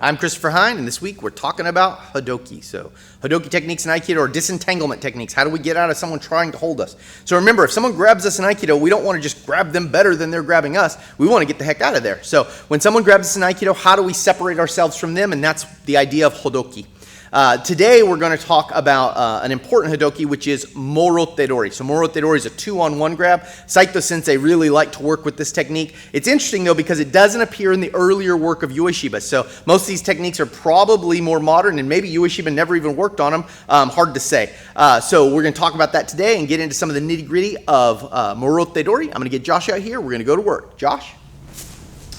I'm Christopher Hine, and this week we're talking about Hodoki. So, Hodoki techniques in Aikido are disentanglement techniques. How do we get out of someone trying to hold us? So remember, if someone grabs us in Aikido, we don't want to just grab them better than they're grabbing us. We want to get the heck out of there. So when someone grabs us in Aikido, how do we separate ourselves from them? And that's the idea of Hodoki. Today we're going to talk about an important Hodoki, which is Morote Dori. So Morote Dori is a 2-on-1 grab. Saito Sensei really liked to work with this technique. It's interesting though because it doesn't appear in the earlier work of Ueshiba. So most of these techniques are probably more modern and maybe Ueshiba never even worked on them. Hard to say. So we're going to talk about that today and get into some of the nitty gritty of Morote Dori. I'm going to get Josh out here. We're going to go to work. Josh?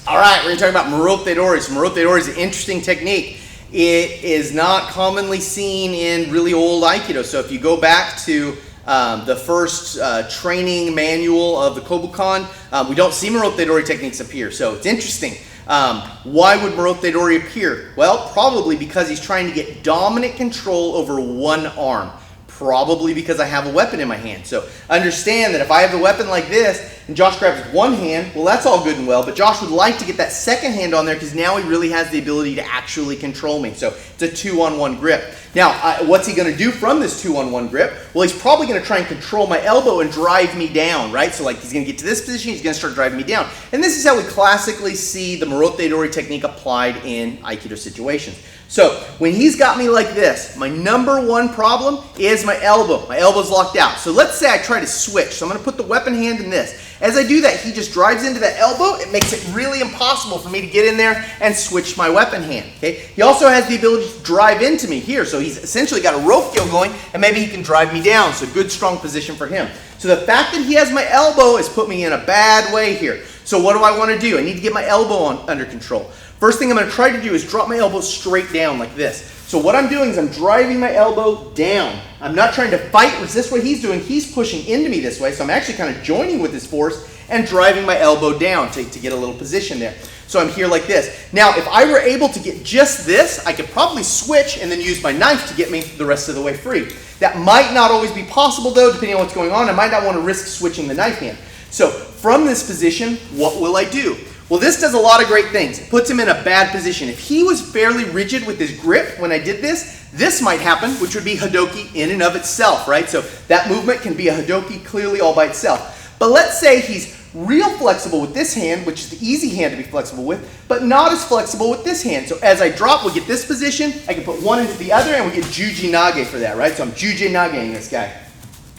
All right, we're going to talk about Morote Dori. So Morote Dori is an interesting technique. It is not commonly seen in really old Aikido. So if you go back to the first training manual of the Kobukan, we don't see Morote Dori techniques appear. So it's interesting. Why would Morote Dori appear? Well, probably because he's trying to get dominant control over one arm. Probably because I have a weapon in my hand. So understand that if I have the weapon like this and Josh grabs one hand, well, that's all good and well, but Josh would like to get that second hand on there because now he really has the ability to actually control me. So it's a 2-on-1 grip. Now, what's he going to do from this 2-on-1 grip? Well, he's probably going to try and control my elbow and drive me down, right? So like he's going to get to this position, he's going to start driving me down. And this is how we classically see the Morote Dori technique applied in Aikido situations. So when he's got me like this, my number one problem is my elbow. My elbow's locked out. So let's say I try to switch. So I'm going to put the weapon hand in this. As I do that, he just drives into that elbow. It makes it really impossible for me to get in there and switch my weapon hand. Okay? He also has the ability to drive into me here. So he's essentially got a rope kill going, and maybe he can drive me down. So good, strong position for him. So the fact that he has my elbow has put me in a bad way here. So what do I want to do? I need to get my elbow under control. First thing I'm going to try to do is drop my elbow straight down like this. So what I'm doing is I'm driving my elbow down. I'm not trying to fight, resist what he's doing. He's pushing into me this way. So I'm actually kind of joining with his force and driving my elbow down to get a little position there. So I'm here like this. Now, if I were able to get just this, I could probably switch and then use my knife to get me the rest of the way free. That might not always be possible though, depending on what's going on. I might not want to risk switching the knife hand. So from this position, what will I do? Well, this does a lot of great things. It puts him in a bad position. If he was fairly rigid with his grip when I did this, this might happen, which would be Hodoki in and of itself, right? So that movement can be a Hodoki clearly all by itself. But let's say he's real flexible with this hand, which is the easy hand to be flexible with, but not as flexible with this hand. So as I drop, we'll get this position. I can put one into the other, and we get Juji Nage for that, right? So I'm Juji Nageing this guy.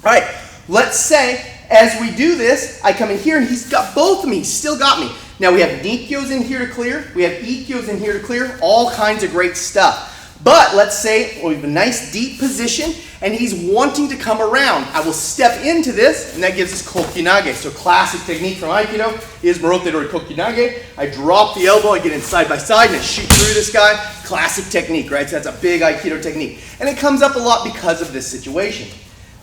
All right, let's say as we do this, I come in here, and he's got both of me. He's still got me. Now we have Nikkyos in here to clear. We have Ikkyos in here to clear. All kinds of great stuff. But let's say we have a nice deep position and he's wanting to come around. I will step into this and that gives us Kokyunage. So classic technique from Aikido is Morote Dori Kokyunage. I drop the elbow, I get in side by side and I shoot through this guy. Classic technique, right? So that's a big Aikido technique. And it comes up a lot because of this situation.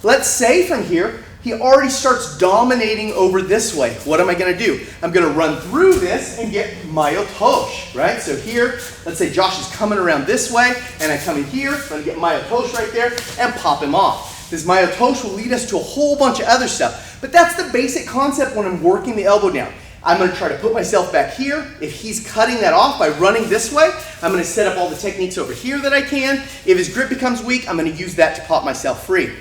Let's say from here, he already starts dominating over this way. What am I going to do? I'm going to run through this and get Mayotoshi, right? So here, let's say Josh is coming around this way, and I come in here, I'm going to get Mayotoshi right there, and pop him off. This Mayotoshi will lead us to a whole bunch of other stuff. But that's the basic concept when I'm working the elbow down. I'm going to try to put myself back here. If he's cutting that off by running this way, I'm going to set up all the techniques over here that I can. If his grip becomes weak, I'm going to use that to pop myself free.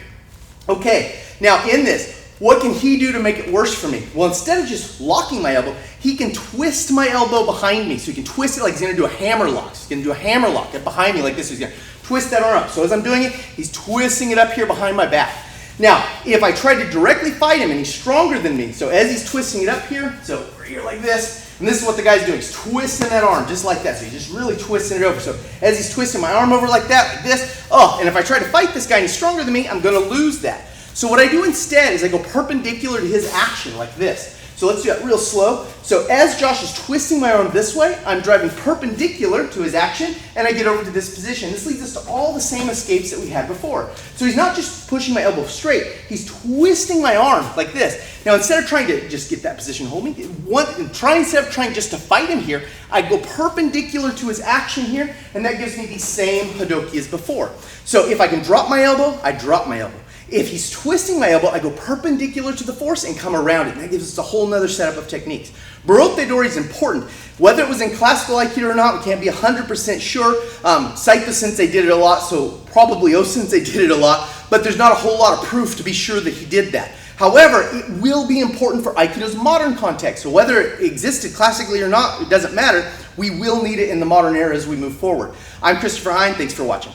Okay, now in this, what can he do to make it worse for me? Well, instead of just locking my elbow, he can twist my elbow behind me. So he can twist it like he's going to do a hammer lock. He's going to do a hammer lock behind me like this. He's going to twist that arm up. So as I'm doing it, he's twisting it up here behind my back. Now, if I try to directly fight him and he's stronger than me, so as he's twisting it up here, so right here like this, and this is what the guy's doing. He's twisting that arm just like that. So he's just really twisting it over. So as he's twisting my arm over like that, like this, and if I try to fight this guy and he's stronger than me, I'm going to lose that. So what I do instead is I go perpendicular to his action like this. So let's do that real slow. So as Josh is twisting my arm this way, I'm driving perpendicular to his action, and I get over to this position. This leads us to all the same escapes that we had before. So he's not just pushing my elbow straight, he's twisting my arm like this. Now instead of trying to just get that position, hold me, instead of trying just to fight him here, I go perpendicular to his action here, and that gives me the same Hodoki as before. So if I can drop my elbow, I drop my elbow. If he's twisting my elbow, I go perpendicular to the force and come around it. And that gives us a whole nother setup of techniques. Morote Dori is important. Whether it was in classical Aikido or not, we can't be 100% sure. Saito Sensei did it a lot, so probably O Sensei did it a lot, but there's not a whole lot of proof to be sure that he did that. However, it will be important for Aikido's modern context. So whether it existed classically or not, it doesn't matter. We will need it in the modern era as we move forward. I'm Christopher Hine. Thanks for watching.